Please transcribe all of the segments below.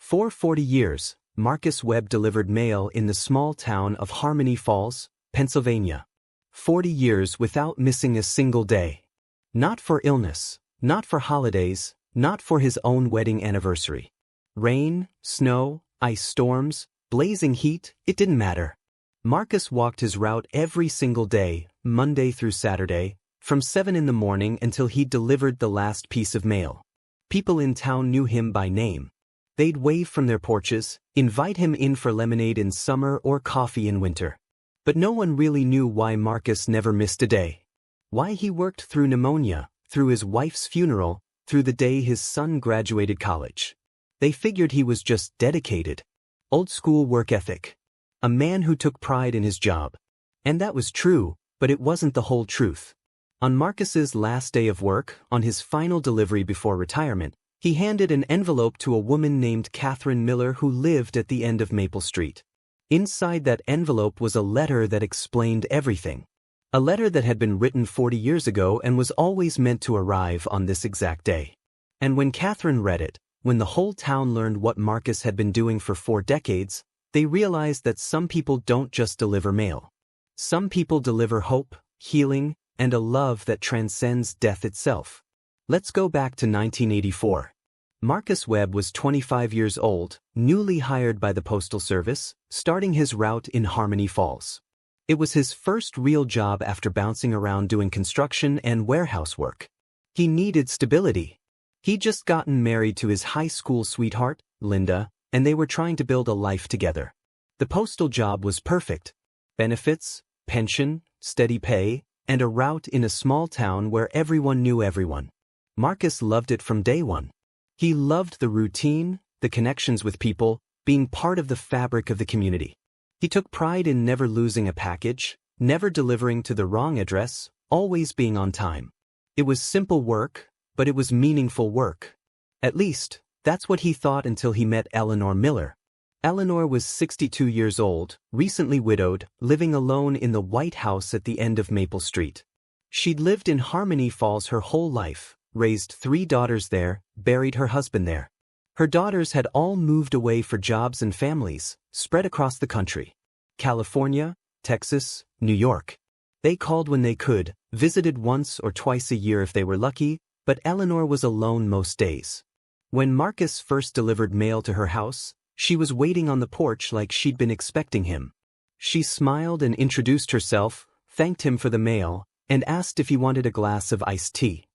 For 40 years, Marcus Webb delivered mail in the small town of Harmony Falls, Pennsylvania. 40 years without missing a single day. Not for illness, not for holidays, not for his own wedding anniversary. Rain, snow, ice storms, blazing heat, it didn't matter. Marcus walked his route every single day, Monday through Saturday, from 7 in the morning until he'd delivered the last piece of mail. People in town knew him by name. They'd wave from their porches, invite him in for lemonade in summer or coffee in winter. But no one really knew why Marcus never missed a day. Why he worked through pneumonia, through his wife's funeral, through the day his son graduated college. They figured he was just dedicated. Old school work ethic. A man who took pride in his job. And that was true, but it wasn't the whole truth. On Marcus's last day of work, on his final delivery before retirement, he handed an envelope to a woman named Eleanor Miller who lived at the end of Maple Street. Inside that envelope was a letter that explained everything. A letter that had been written 40 years ago and was always meant to arrive on this exact day. And when Catherine read it, when the whole town learned what Marcus had been doing for 4 decades, they realized that some people don't just deliver mail. Some people deliver hope, healing, and a love that transcends death itself. Let's go back to 1984. Marcus Webb was 25 years old, newly hired by the Postal Service, starting his route in Harmony Falls. It was his first real job after bouncing around doing construction and warehouse work. He needed stability. He'd just gotten married to his high school sweetheart, Linda, and they were trying to build a life together. The postal job was perfect. Benefits, pension, steady pay, and a route in a small town where everyone knew everyone. Marcus loved it from day one. He loved the routine, the connections with people, being part of the fabric of the community. He took pride in never losing a package, never delivering to the wrong address, always being on time. It was simple work, but it was meaningful work. At least, that's what he thought until he met Eleanor Miller. Eleanor was 62 years old, recently widowed, living alone in the White House at the end of Maple Street. She'd lived in Harmony Falls her whole life, raised 3 daughters there, buried her husband there. Her daughters had all moved away for jobs and families, spread across the country. California, Texas, New York. They called when they could, visited once or twice a year if they were lucky, but Eleanor was alone most days. When Marcus first delivered mail to her house, she was waiting on the porch like she'd been expecting him. She smiled and introduced herself, thanked him for the mail, and asked if he wanted a glass of iced tea.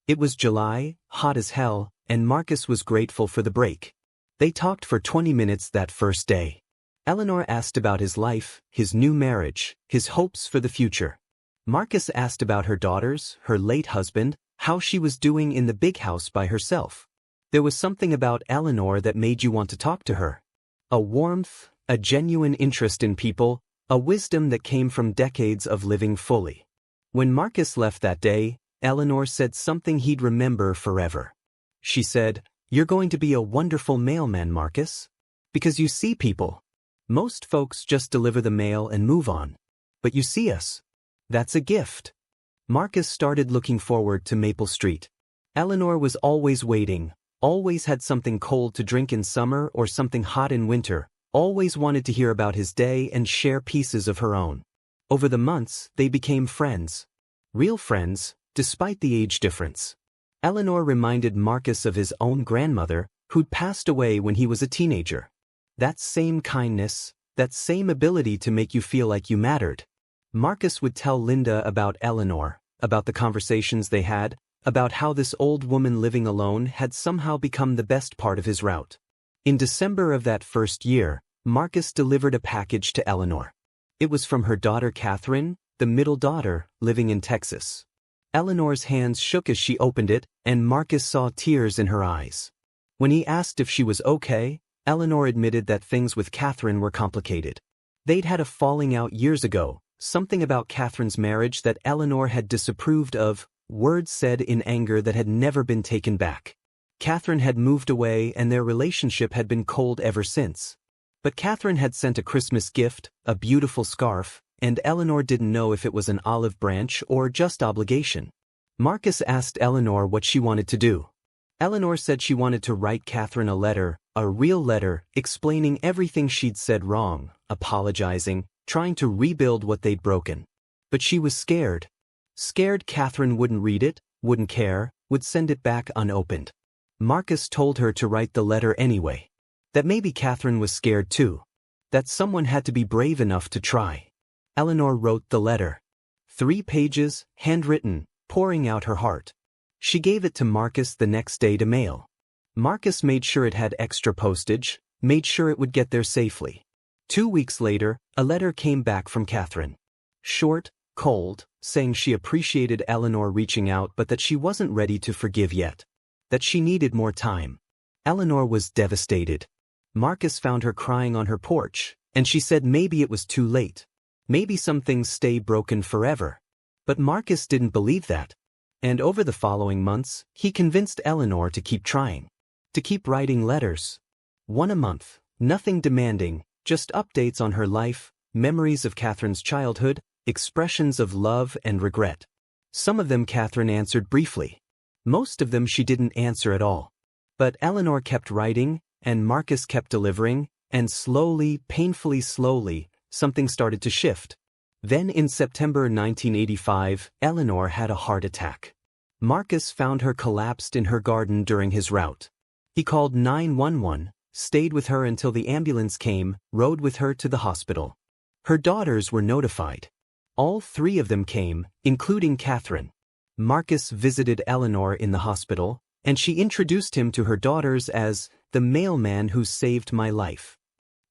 It was July, hot as hell, and Marcus was grateful for the break. They talked for 20 minutes that first day. Eleanor asked about his life, his new marriage, his hopes for the future. Marcus asked about her daughters, her late husband, how she was doing in the big house by herself. There was something about Eleanor that made you want to talk to her. A warmth, a genuine interest in people, a wisdom that came from decades of living fully. When Marcus left that day, Eleanor said something he'd remember forever. She said, "You're going to be a wonderful mailman, Marcus. Because you see people. Most folks just deliver the mail and move on. But you see us. That's a gift." Marcus started looking forward to Maple Street. Eleanor was always waiting, always had something cold to drink in summer or something hot in winter, always wanted to hear about his day and share pieces of her own. Over the months, they became friends. Real friends, despite the age difference. Eleanor reminded Marcus of his own grandmother, who'd passed away when he was a teenager. That same kindness, that same ability to make you feel like you mattered. Marcus would tell Linda about Eleanor, about the conversations they had, about how this old woman living alone had somehow become the best part of his route. In December of that first year, Marcus delivered a package to Eleanor. It was from her daughter Catherine, the middle daughter, living in Texas. Eleanor's hands shook as she opened it, and Marcus saw tears in her eyes. When he asked if she was okay, Eleanor admitted that things with Catherine were complicated. They'd had a falling out years ago, something about Catherine's marriage that Eleanor had disapproved of, words said in anger that had never been taken back. Catherine had moved away and their relationship had been cold ever since. But Catherine had sent a Christmas gift, a beautiful scarf, and Eleanor didn't know if it was an olive branch or just obligation. Marcus asked Eleanor what she wanted to do. Eleanor said she wanted to write Catherine a letter, A real letter, explaining everything she'd said wrong, apologizing, trying to rebuild what they'd broken. But she was scared. Scared Catherine wouldn't read it, wouldn't care, would send it back unopened. Marcus told her to write the letter anyway. That maybe Catherine was scared too. That someone had to be brave enough to try. Eleanor wrote the letter. 3 pages, handwritten, pouring out her heart. She gave it to Marcus the next day to mail. Marcus made sure it had extra postage, made sure it would get there safely. 2 weeks later, a letter came back from Catherine. Short, cold, saying she appreciated Eleanor reaching out but that she wasn't ready to forgive yet. That she needed more time. Eleanor was devastated. Marcus found her crying on her porch, and she said maybe it was too late. Maybe some things stay broken forever. But Marcus didn't believe that. And over the following months, he convinced Eleanor to keep trying. To keep writing letters. 1 a month, nothing demanding, just updates on her life, memories of Catherine's childhood, expressions of love and regret. Some of them Catherine answered briefly. Most of them she didn't answer at all. But Eleanor kept writing, and Marcus kept delivering, and slowly, painfully slowly, something started to shift. Then in September 1985, Eleanor had a heart attack. Marcus found her collapsed in her garden during his route. He called 911, stayed with her until the ambulance came, rode with her to the hospital. Her daughters were notified. All 3 of them came, including Catherine. Marcus visited Eleanor in the hospital, and she introduced him to her daughters as the mailman who saved my life.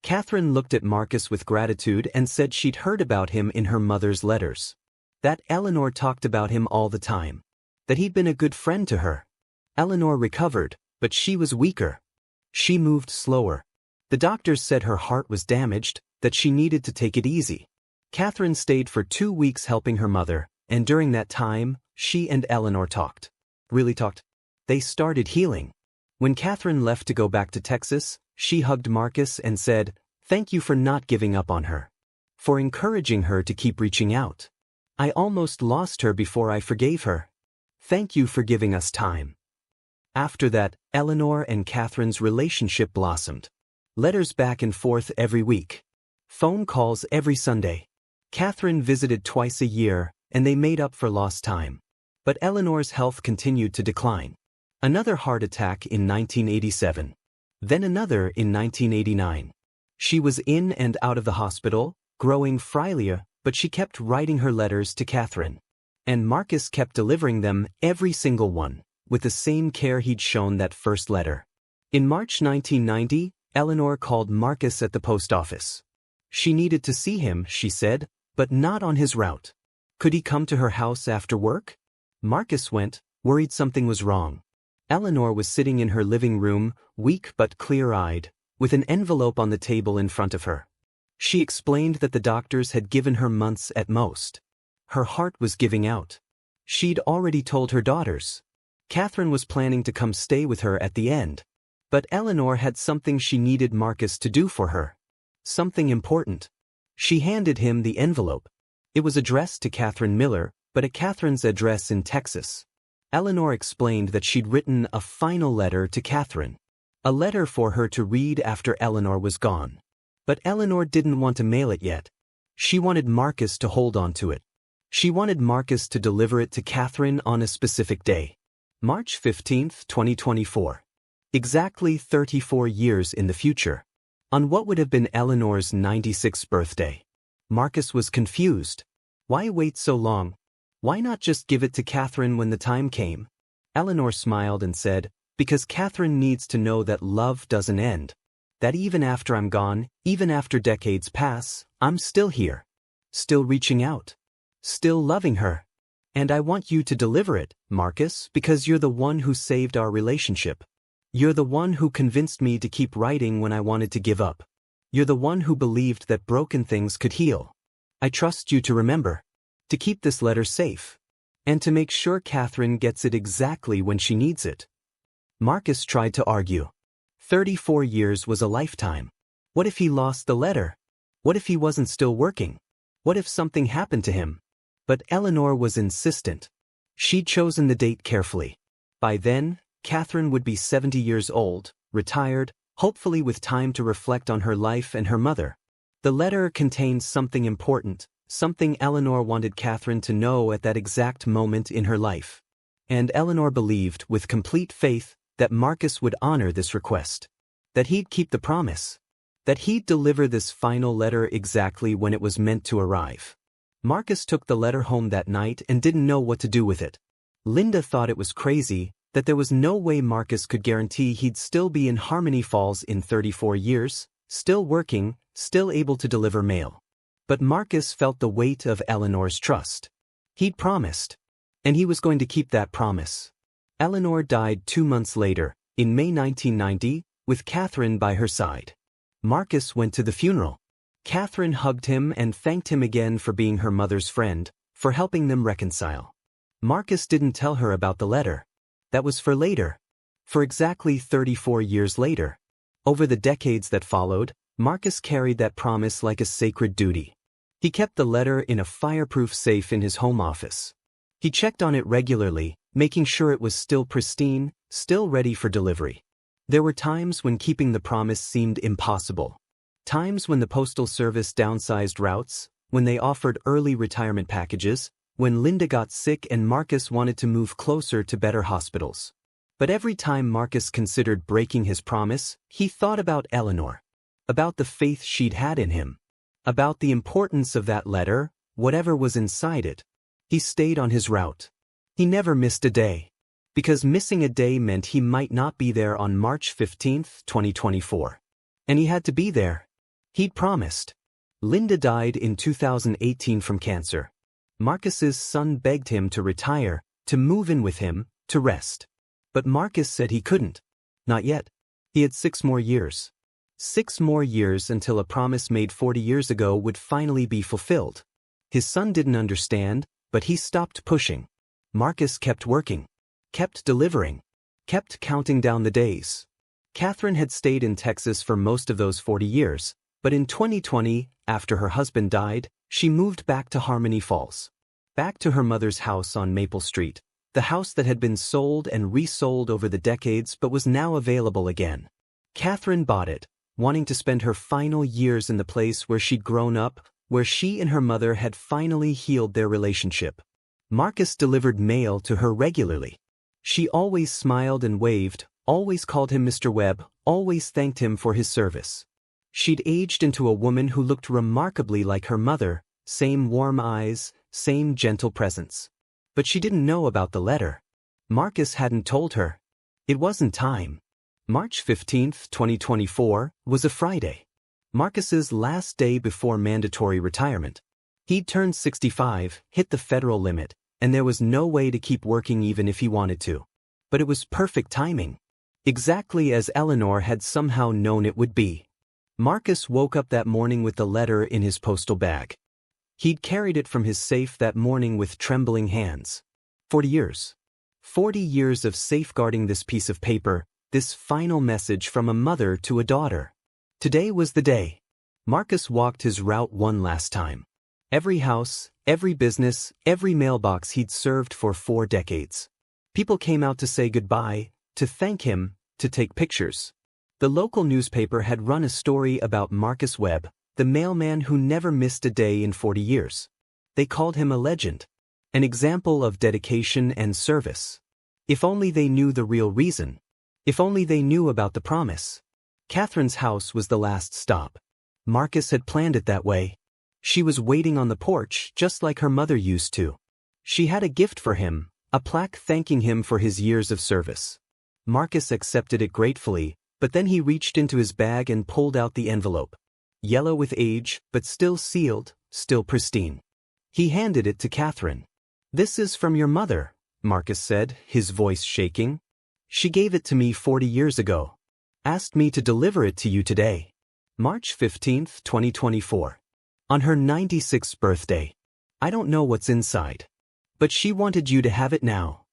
Catherine looked at Marcus with gratitude and said she'd heard about him in her mother's letters. That Eleanor talked about him all the time. That he'd been a good friend to her. Eleanor recovered, but she was weaker. She moved slower. The doctors said her heart was damaged, that she needed to take it easy. Catherine stayed for 2 weeks helping her mother, and during that time, she and Eleanor talked. Really talked. They started healing. When Catherine left to go back to Texas, she hugged Marcus and said, "Thank you for not giving up on her. For encouraging her to keep reaching out. I almost lost her before I forgave her. Thank you for giving us time." After that, Eleanor and Catherine's relationship blossomed. Letters back and forth every week. Phone calls every Sunday. Catherine visited twice a year, and they made up for lost time. But Eleanor's health continued to decline. Another heart attack in 1987. Then another in 1989. She was in and out of the hospital, growing frailer, but she kept writing her letters to Catherine. And Marcus kept delivering them, every single one, with the same care he'd shown that first letter. In March 1990, Eleanor called Marcus at the post office. She needed to see him, she said, but not on his route. Could he come to her house after work? Marcus went, worried something was wrong. Eleanor was sitting in her living room, weak but clear-eyed, with an envelope on the table in front of her. She explained that the doctors had given her months at most. Her heart was giving out. She'd already told her daughters. Catherine was planning to come stay with her at the end. But Eleanor had something she needed Marcus to do for her. Something important. She handed him the envelope. It was addressed to Eleanor Miller, but at Catherine's address in Texas. Eleanor explained that she'd written a final letter to Catherine. A letter for her to read after Eleanor was gone. But Eleanor didn't want to mail it yet. She wanted Marcus to hold on to it. She wanted Marcus to deliver it to Catherine on a specific day. March 15, 2024. Exactly 34 years in the future. On what would have been Eleanor's 96th birthday. Marcus was confused. Why wait so long? Why not just give it to Catherine when the time came? Eleanor smiled and said, "Because Catherine needs to know that love doesn't end. That even after I'm gone, even after decades pass, I'm still here. Still reaching out. Still loving her. And I want you to deliver it, Marcus, because you're the one who saved our relationship. You're the one who convinced me to keep writing when I wanted to give up. You're the one who believed that broken things could heal. I trust you to remember. To keep this letter safe. And to make sure Catherine gets it exactly when she needs it." Marcus tried to argue. 34 years was a lifetime. What if he lost the letter? What if he wasn't still working? What if something happened to him? But Eleanor was insistent. She'd chosen the date carefully. By then, Catherine would be 70 years old, retired, hopefully with time to reflect on her life and her mother. The letter contained something important, something Eleanor wanted Catherine to know at that exact moment in her life. And Eleanor believed, with complete faith, that Marcus would honor this request. That he'd keep the promise. That he'd deliver this final letter exactly when it was meant to arrive. Marcus took the letter home that night and didn't know what to do with it. Linda thought it was crazy, that there was no way Marcus could guarantee he'd still be in Harmony Falls in 34 years, still working, still able to deliver mail. But Marcus felt the weight of Eleanor's trust. He'd promised. And he was going to keep that promise. Eleanor died 2 months later, in May 1990, with Catherine by her side. Marcus went to the funeral. Catherine hugged him and thanked him again for being her mother's friend, for helping them reconcile. Marcus didn't tell her about the letter. That was for later. For exactly 34 years later. Over the decades that followed, Marcus carried that promise like a sacred duty. He kept the letter in a fireproof safe in his home office. He checked on it regularly, making sure it was still pristine, still ready for delivery. There were times when keeping the promise seemed impossible. Times when the Postal Service downsized routes, when they offered early retirement packages, when Linda got sick and Marcus wanted to move closer to better hospitals. But every time Marcus considered breaking his promise, he thought about Eleanor. About the faith she'd had in him. About the importance of that letter, whatever was inside it. He stayed on his route. He never missed a day. Because missing a day meant he might not be there on March 15, 2024. And he had to be there. He'd promised. Linda died in 2018 from cancer. Marcus's son begged him to retire, to move in with him, to rest. But Marcus said he couldn't. Not yet. He had 6 more years. 6 more years until a promise made 40 years ago would finally be fulfilled. His son didn't understand, but he stopped pushing. Marcus kept working. Kept delivering. Kept counting down the days. Catherine had stayed in Texas for most of those 40 years, but in 2020, after her husband died, she moved back to Harmony Falls. Back to her mother's house on Maple Street, the house that had been sold and resold over the decades but was now available again. Catherine bought it, wanting to spend her final years in the place where she'd grown up, where she and her mother had finally healed their relationship. Marcus delivered mail to her regularly. She always smiled and waved, always called him Mr. Webb, always thanked him for his service. She'd aged into a woman who looked remarkably like her mother, same warm eyes, same gentle presence. But she didn't know about the letter. Marcus hadn't told her. It wasn't time. March 15, 2024, was a Friday. Marcus's last day before mandatory retirement. He'd turned 65, hit the federal limit, and there was no way to keep working even if he wanted to. But it was perfect timing. Exactly as Eleanor had somehow known it would be. Marcus woke up that morning with the letter in his postal bag. He'd carried it from his safe that morning with trembling hands. 40 years. 40 years of safeguarding this piece of paper, this final message from a mother to a daughter. Today was the day. Marcus walked his route one last time. Every house, every business, every mailbox he'd served for 4 decades. People came out to say goodbye, to thank him, to take pictures. The local newspaper had run a story about Marcus Webb, the mailman who never missed a day in 40 years. They called him a legend. An example of dedication and service. If only they knew the real reason. If only they knew about the promise. Catherine's house was the last stop. Marcus had planned it that way. She was waiting on the porch just like her mother used to. She had a gift for him, a plaque thanking him for his years of service. Marcus accepted it gratefully, but then he reached into his bag and pulled out the envelope. Yellow with age, but still sealed, still pristine. He handed it to Catherine. "This is from your mother," Marcus said, his voice shaking. "She gave it to me 40 years ago. Asked me to deliver it to you today. March 15, 2024. On her 96th birthday. I don't know what's inside. But she wanted you to have it now."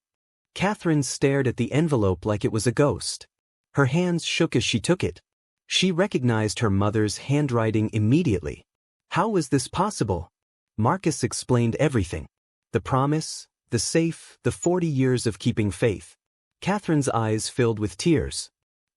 Catherine stared at the envelope like it was a ghost. Her hands shook as she took it. She recognized her mother's handwriting immediately. How was this possible? Marcus explained everything. The promise, the safe, the 40 years of keeping faith. Catherine's eyes filled with tears.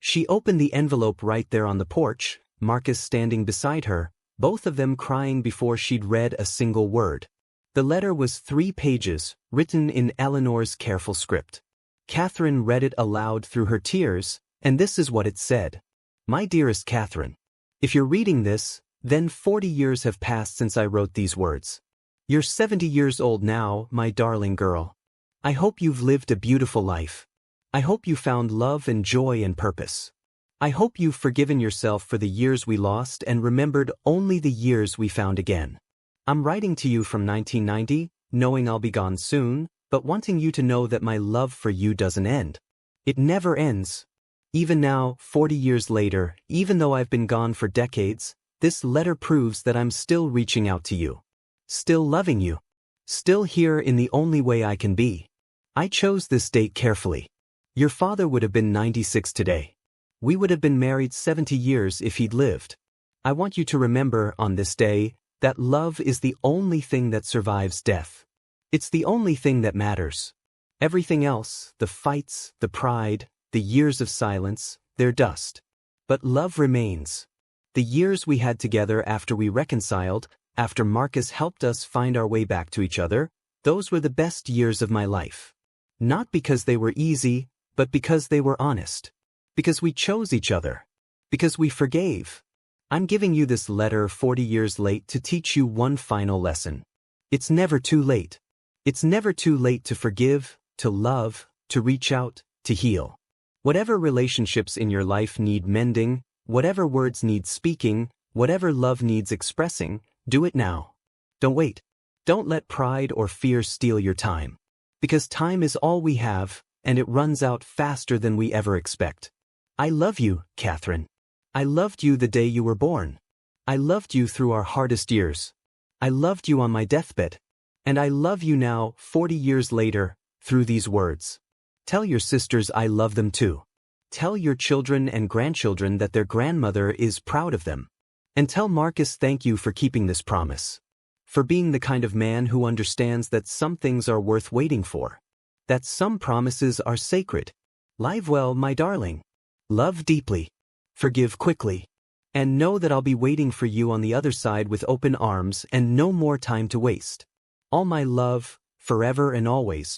She opened the envelope right there on the porch, Marcus standing beside her, both of them crying before she'd read a single word. The letter was 3 pages, written in Eleanor's careful script. Catherine read it aloud through her tears, and this is what it said. My dearest Catherine, if you're reading this, then 40 years have passed since I wrote these words. You're 70 years old now, my darling girl. I hope you've lived a beautiful life. I hope you found love and joy and purpose. I hope you've forgiven yourself for the years we lost and remembered only the years we found again. I'm writing to you from 1990, knowing I'll be gone soon, but wanting you to know that my love for you doesn't end. It never ends. Even now, 40 years later, even though I've been gone for decades, this letter proves that I'm still reaching out to you. Still loving you. Still here in the only way I can be. I chose this date carefully. Your father would have been 96 today. We would have been married 70 years if he'd lived. I want you to remember, on this day, that love is the only thing that survives death. It's the only thing that matters. Everything else, the fights, the pride, the years of silence, they're dust. But love remains. The years we had together after we reconciled, after Marcus helped us find our way back to each other, those were the best years of my life. Not because they were easy, but because they were honest. Because we chose each other. Because we forgave. I'm giving you this letter 40 years late to teach you one final lesson. It's never too late. It's never too late to forgive, to love, to reach out, to heal. Whatever relationships in your life need mending, whatever words need speaking, whatever love needs expressing, do it now. Don't wait. Don't let pride or fear steal your time. Because time is all we have, and it runs out faster than we ever expect. I love you, Catherine. I loved you the day you were born. I loved you through our hardest years. I loved you on my deathbed. And I love you now, 40 years later, through these words. Tell your sisters I love them too. Tell your children and grandchildren that their grandmother is proud of them. And tell Marcus thank you for keeping this promise. For being the kind of man who understands that some things are worth waiting for. That some promises are sacred. Live well, my darling. Love deeply. Forgive quickly. And know that I'll be waiting for you on the other side with open arms and no more time to waste. All my love, forever and always.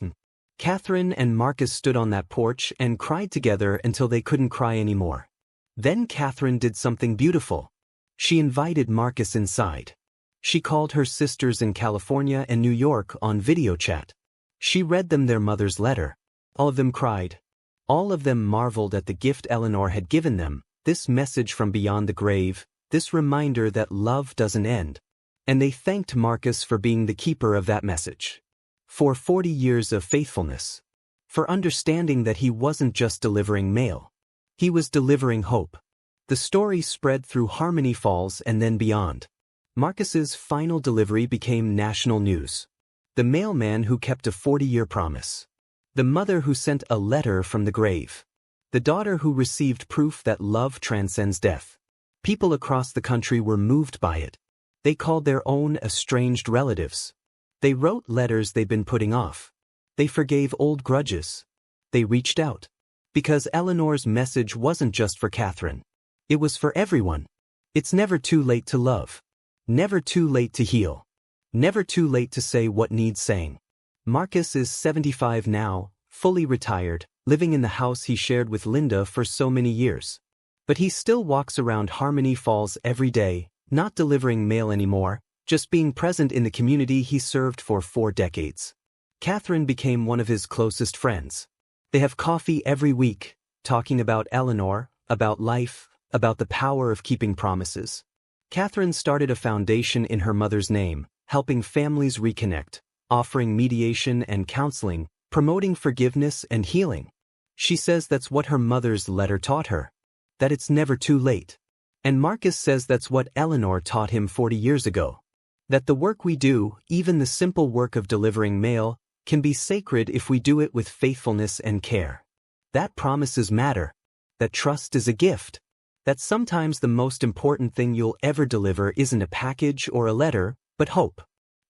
Catherine and Marcus stood on that porch and cried together until they couldn't cry anymore. Then Catherine did something beautiful. She invited Marcus inside. She called her sisters in California and New York on video chat. She read them their mother's letter. All of them cried. All of them marveled at the gift Eleanor had given them, this message from beyond the grave, this reminder that love doesn't end. And they thanked Marcus for being the keeper of that message. For 40 years of faithfulness. For understanding that he wasn't just delivering mail. He was delivering hope. The story spread through Harmony Falls and then beyond. Marcus's final delivery became national news. The mailman who kept a 40-year promise. The mother who sent a letter from the grave. The daughter who received proof that love transcends death. People across the country were moved by it. They called their own estranged relatives. They wrote letters they'd been putting off. They forgave old grudges. They reached out. Because Eleanor's message wasn't just for Catherine. It was for everyone. It's never too late to love. Never too late to heal. Never too late to say what needs saying. Marcus is 75 now, fully retired, living in the house he shared with Linda for so many years. But he still walks around Harmony Falls every day, not delivering mail anymore, just being present in the community he served for 4 decades. Catherine became one of his closest friends. They have coffee every week, talking about Eleanor, about life, about the power of keeping promises. Catherine started a foundation in her mother's name, helping families reconnect, offering mediation and counseling, promoting forgiveness and healing. She says that's what her mother's letter taught her. That it's never too late. And Marcus says that's what Eleanor taught him 40 years ago. That the work we do, even the simple work of delivering mail, can be sacred if we do it with faithfulness and care. That promises matter. That trust is a gift. That sometimes the most important thing you'll ever deliver isn't a package or a letter, but hope.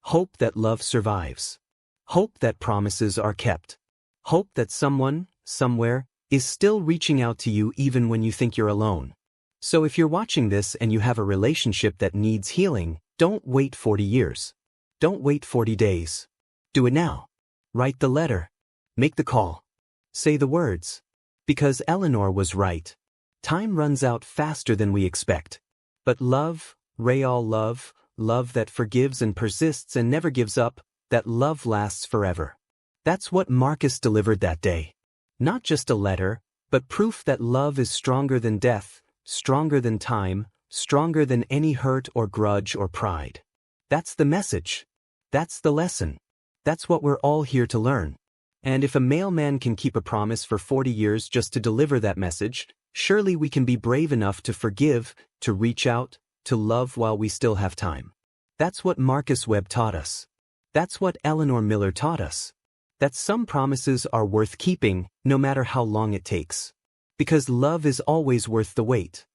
Hope that love survives. Hope that promises are kept. Hope that someone, somewhere, is still reaching out to you even when you think you're alone. So if you're watching this and you have a relationship that needs healing, don't wait 40 years. Don't wait 40 days. Do it now. Write the letter. Make the call. Say the words. Because Eleanor was right. Time runs out faster than we expect. But love, real love, love that forgives and persists and never gives up, that love lasts forever. That's what Marcus delivered that day. Not just a letter, but proof that love is stronger than death, stronger than time, stronger than any hurt or grudge or pride. That's the message. That's the lesson. That's what we're all here to learn. And if a mailman can keep a promise for 40 years just to deliver that message, surely we can be brave enough to forgive, to reach out, to love while we still have time. That's what Marcus Webb taught us. That's what Eleanor Miller taught us. That some promises are worth keeping, no matter how long it takes. Because love is always worth the wait.